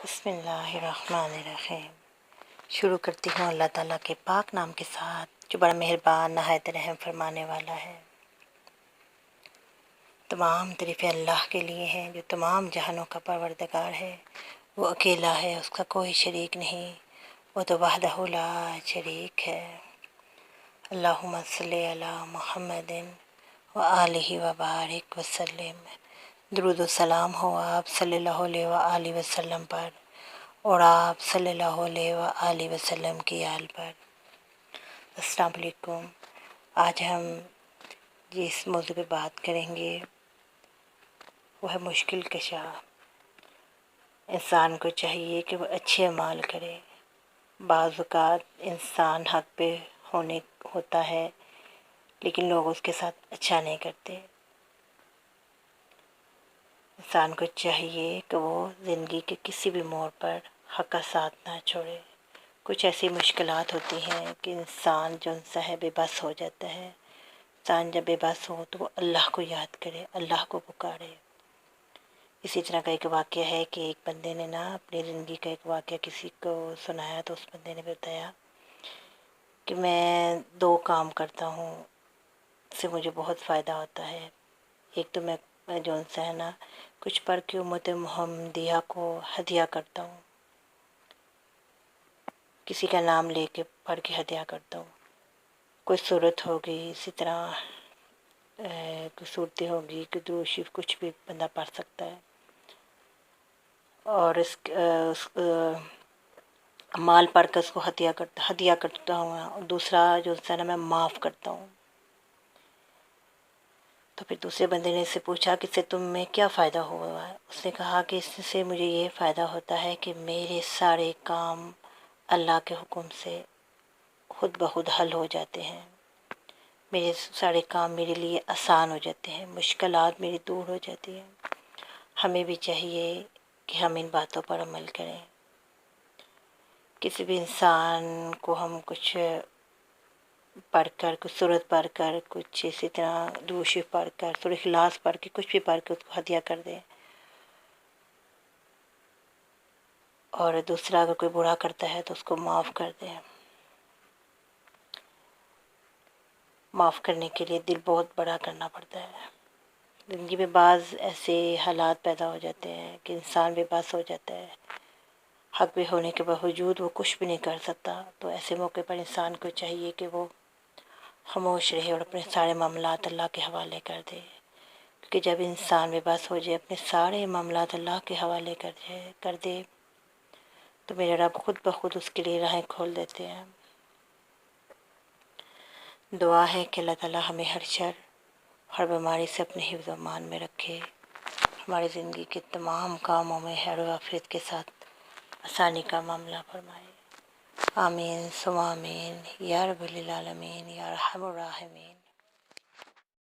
بسم اللہ الرحمن الرحیم۔ شروع کرتی ہوں اللہ تعالیٰ کے پاک نام کے ساتھ جو بڑا مہربان نہایت رحم فرمانے والا ہے۔ تمام تعریفیں اللہ کے لیے ہیں جو تمام جہانوں کا پروردگار ہے۔ وہ اکیلا ہے، اس کا کوئی شریک نہیں، وہ تو وحدہ لا شریک ہے۔ اللہم صلی علی محمد و آلہ وبارک وسلم۔ درود و سلام ہو آپ صلی اللہ علیہ وآلہ وسلم پر اور آپ صلی اللہ علیہ وآلہ وسلم کی آل پر۔ السلام علیکم۔ آج ہم جس موضوع پہ بات کریں گے وہ ہے مشکل کشا۔ انسان کو چاہیے کہ وہ اچھے اعمال کرے۔ بعض اوقات انسان حق پہ ہوتا ہے لیکن لوگ اس کے ساتھ اچھا نہیں کرتے۔ انسان کو چاہیے کہ وہ زندگی کے کسی بھی موڑ پر حق کا ساتھ نہ چھوڑے۔ کچھ ایسی مشکلات ہوتی ہیں کہ انسان جو ان سے ہے بے بس ہو جاتا ہے۔ انسان جب بے بس ہو تو وہ اللہ کو یاد کرے، اللہ کو پکارے۔ اسی طرح کا ایک واقعہ ہے کہ ایک بندے نے اپنی زندگی کا ایک واقعہ کسی کو سنایا تو اس بندے نے بتایا کہ میں 2 کام کرتا ہوں، اس سے مجھے بہت فائدہ ہوتا ہے۔ ایک تو میں جو ان سے ہے کچھ پڑھ کے امت محمدیہ کو ہدیہ کرتا ہوں، کسی کا نام لے کے پڑھ کے ہدیہ کرتا ہوں۔ کوئی صورت ہوگی، اسی طرح کوئی صورتیں ہوگی کہ درود شریف کچھ بھی بندہ پڑھ سکتا ہے، اور اس مال پڑھ کر اس کو ہدیہ کرتا ہوں، اور دوسرا جو ہے میں معاف کرتا ہوں۔ تو پھر دوسرے بندے نے اس سے پوچھا کہ اس سے تم میں کیا فائدہ ہوا ہے؟ اس نے کہا کہ اس سے مجھے یہ فائدہ ہوتا ہے کہ میرے سارے کام اللہ کے حکم سے خود بخود حل ہو جاتے ہیں، میرے سارے کام میرے لیے آسان ہو جاتے ہیں، مشکلات میری دور ہو جاتی ہیں۔ ہمیں بھی چاہیے کہ ہم ان باتوں پر عمل کریں۔ کسی بھی انسان کو ہم کچھ پڑھ کر، کچھ سورت پڑھ کر، کچھ اسی طرح درود شریف پڑھ کر، سورہ اخلاص پڑھ کے، کچھ بھی پڑھ کے اس کو ہدیہ کر دیں، اور دوسرا اگر کوئی برا کرتا ہے تو اس کو معاف کر دیں۔ معاف کرنے کے لیے دل بہت بڑا کرنا پڑتا ہے۔ زندگی میں بعض ایسے حالات پیدا ہو جاتے ہیں کہ انسان بے بس ہو جاتا ہے، حق بھی ہونے کے باوجود وہ کچھ بھی نہیں کر سکتا۔ تو ایسے موقع پر انسان کو چاہیے کہ وہ خاموش رہے اور اپنے سارے معاملات اللہ کے حوالے کر دے، کیونکہ جب انسان بے بس ہو جائے، اپنے سارے معاملات اللہ کے حوالے کر دے تو میرے رب خود بخود اس کے لیے راہیں کھول دیتے ہیں۔ دعا ہے کہ اللہ تعالیٰ ہمیں ہر شر، ہر بیماری سے اپنے حفظ و امان میں رکھے، ہماری زندگی کے تمام کاموں میں خیر و عافیت کے ساتھ آسانی کا معاملہ فرمائے۔ آمین ثم آمین یا رب العالمین یا ارحم الراحمین۔